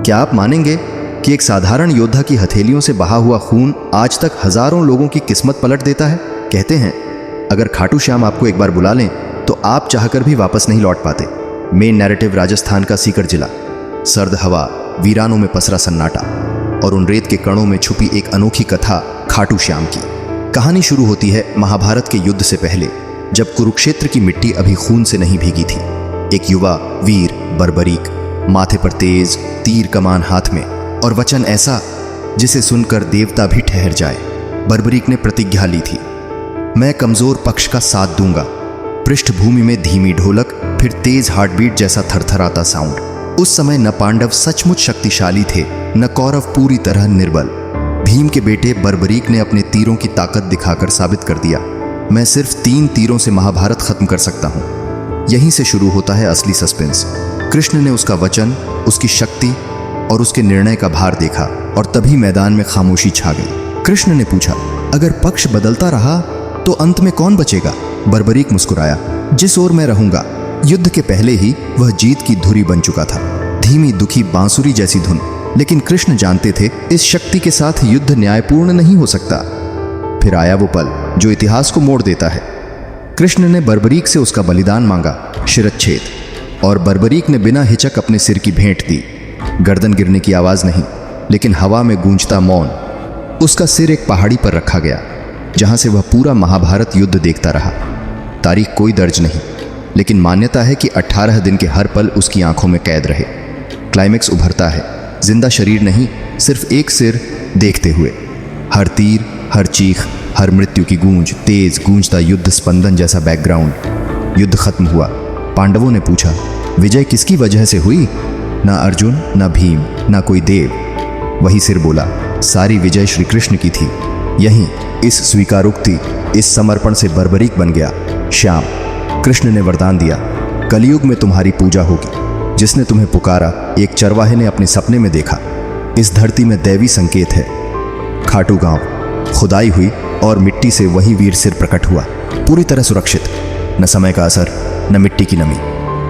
क्या आप मानेंगे कि एक साधारण योद्धा की हथेलियों से बहा हुआ खून आज तक हजारों लोगों की किस्मत पलट देता है? कहते हैं अगर खाटू श्याम आपको एक बार बुला लें तो आप चाहकर भी वापस नहीं लौट पाते। मेन नैरेटिव राजस्थान का सीकर जिला, सर्द हवा, वीरानों में पसरा सन्नाटा और उन रेत के कणों में छुपी एक अनोखी कथा खाटू श्याम की। कहानी शुरू होती है महाभारत के युद्ध से पहले, जब कुरुक्षेत्र की मिट्टी अभी खून से नहीं भीगी थी। एक युवा वीर बर्बरीक, माथे पर तेज तीर कमान हाथ में, और वचन ऐसा जिसे सुनकर देवता भी ठहर जाए। बर्बरीक ने प्रतिज्ञा ली थी, मैं कमजोर पक्ष का साथ दूंगा। पृष्ठभूमि में धीमी ढोलक, फिर तेज हार्टबीट जैसा थरथराता साउंड। उस समय न पांडव सचमुच शक्तिशाली थे, न कौरव पूरी तरह निर्बल। भीम के बेटे बर्बरीक ने अपने तीरों की ताकत दिखाकर साबित कर दिया, मैं सिर्फ 3 तीरों से महाभारत खत्म कर सकता हूं। यहीं से शुरू होता है असली सस्पेंस। कृष्ण ने उसका वचन, उसकी शक्ति और उसके निर्णय का भार देखा, और तभी मैदान में खामोशी छा गई। कृष्ण ने पूछा, अगर पक्ष बदलता रहा तो अंत में कौन बचेगा? बर्बरीक मुस्कुराया, जिस ओर मैं रहूंगा। युद्ध के पहले ही वह जीत की धुरी बन चुका था, धीमी दुखी बांसुरी जैसी धुन। लेकिन कृष्ण जानते थे इस शक्ति के साथ युद्ध न्यायपूर्ण नहीं हो सकता। फिर आया वो पल जो इतिहास को मोड़ देता है। कृष्ण ने बर्बरीक से उसका बलिदान मांगा, शिरच्छेद, और बर्बरीक ने बिना हिचक अपने सिर की भेंट दी। गर्दन गिरने की आवाज नहीं, लेकिन हवा में गूंजता मौन। उसका सिर एक पहाड़ी पर रखा गया, जहां से वह पूरा महाभारत युद्ध देखता रहा। तारीख कोई दर्ज नहीं, लेकिन मान्यता है कि 18 दिन के हर पल उसकी आंखों में कैद रहे। क्लाइमेक्स उभरता है, जिंदा शरीर नहीं, सिर्फ एक सिर देखते हुए। हर तीर, हर चीख, हर मृत्यु की गूंज, तेज गूंजता युद्ध स्पंदन जैसा बैकग्राउंड। युद्ध खत्म हुआ। पांडवों ने पूछा, विजय किसकी वजह से हुई? ना अर्जुन, ना भीम, ना कोई देव। वही सिर बोला, सारी विजय श्री कृष्ण की थी। यहीं इस स्वीकारोक्ति, इस समर्पण से बर्बरीक बन गया श्याम। कृष्ण ने वरदान दिया, कलयुग में तुम्हारी पूजा होगी। जिसने तुम्हें पुकारा एक चरवाहे ने अपने सपने में देखा। इस धरती में दैवी संकेत है। खाटू गांव खुदाई हुई और मिट्टी से वही वीर सिर प्रकट हुआ, पूरी तरह सुरक्षित। न समय का असर, न मिट्टी की नमी।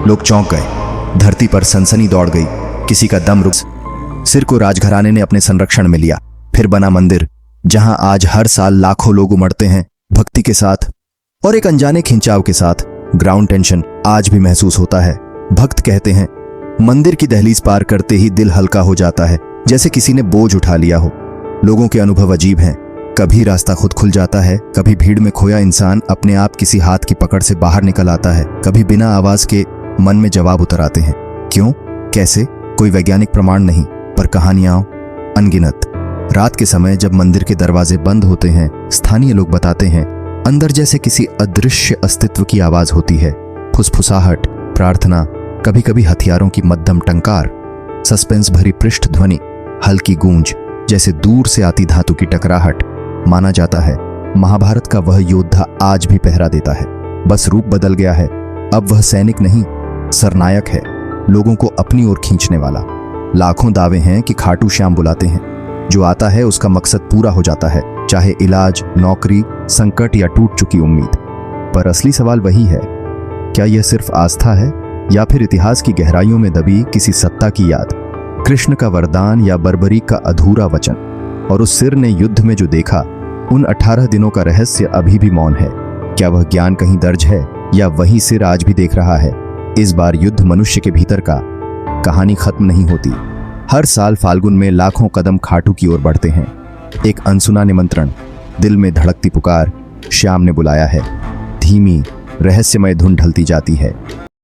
लोग चौंक गए, धरती पर सनसनी दौड़ गई, किसी का दम रुक। सिर को राजघराने ने अपने संरक्षण में लिया। फिर बना मंदिर, जहां आज हर साल लाखों लोग उमड़ते हैं, भक्ति के साथ और एक अनजाने खिंचाव के साथ। ग्राउंड टेंशन आज भी महसूस होता है। भक्त कहते हैं, मंदिर की दहलीज पार करते ही दिल हल्का हो जाता है, जैसे किसी ने बोझ उठा लिया हो। लोगों के अनुभव अजीब हैं। कभी रास्ता खुद खुल जाता है, कभी भीड़ में खोया इंसान अपने आप किसी हाथ की पकड़ से बाहर निकल आता है, कभी बिना आवाज के मन में जवाब उतर आते हैं। क्यों, कैसे, कोई वैज्ञानिक प्रमाण नहीं, पर कहानियां अनगिनत। रात के समय जब मंदिर के दरवाजे बंद होते हैं, स्थानीय लोग बताते हैं, अंदर जैसे किसी अदृश्य अस्तित्व की आवाज होती है। फुसफुसाहट, प्रार्थना, कभी कभी हथियारों की मध्यम टंकार, सस्पेंस भरी पृष्ठ ध्वनि, हल्की गूंज जैसे दूर से आती धातु की टकराहट। माना जाता है महाभारत का वह योद्धा आज भी पहरा देता है। बस रूप बदल गया है। अब वह सैनिक नहीं, सरनायक है, लोगों को अपनी ओर खींचने वाला। लाखों दावे हैं कि खाटू श्याम बुलाते हैं। जो आता है उसका मकसद पूरा हो जाता है, चाहे इलाज, नौकरी, संकट या टूट चुकी उम्मीद। पर असली सवाल वही है, क्या यह सिर्फ आस्था है या फिर इतिहास की गहराइयों में दबी किसी सत्ता की याद? कृष्ण का वरदान या बर्बरीक का अधूरा वचन? और उस सिर ने युद्ध में जो देखा, उन 18 दिनों का रहस्य अभी भी मौन है। क्या वह ज्ञान कहीं दर्ज है या वही सिर आज भी देख रहा है? इस बार युद्ध मनुष्य के भीतर का। कहानी खत्म नहीं होती। हर साल फाल्गुन में लाखों कदम खाटू की ओर बढ़ते हैं। एक अनसुना निमंत्रण, दिल में धड़कती पुकार, श्याम ने बुलाया है। धीमी रहस्यमय धुन ढलती जाती है।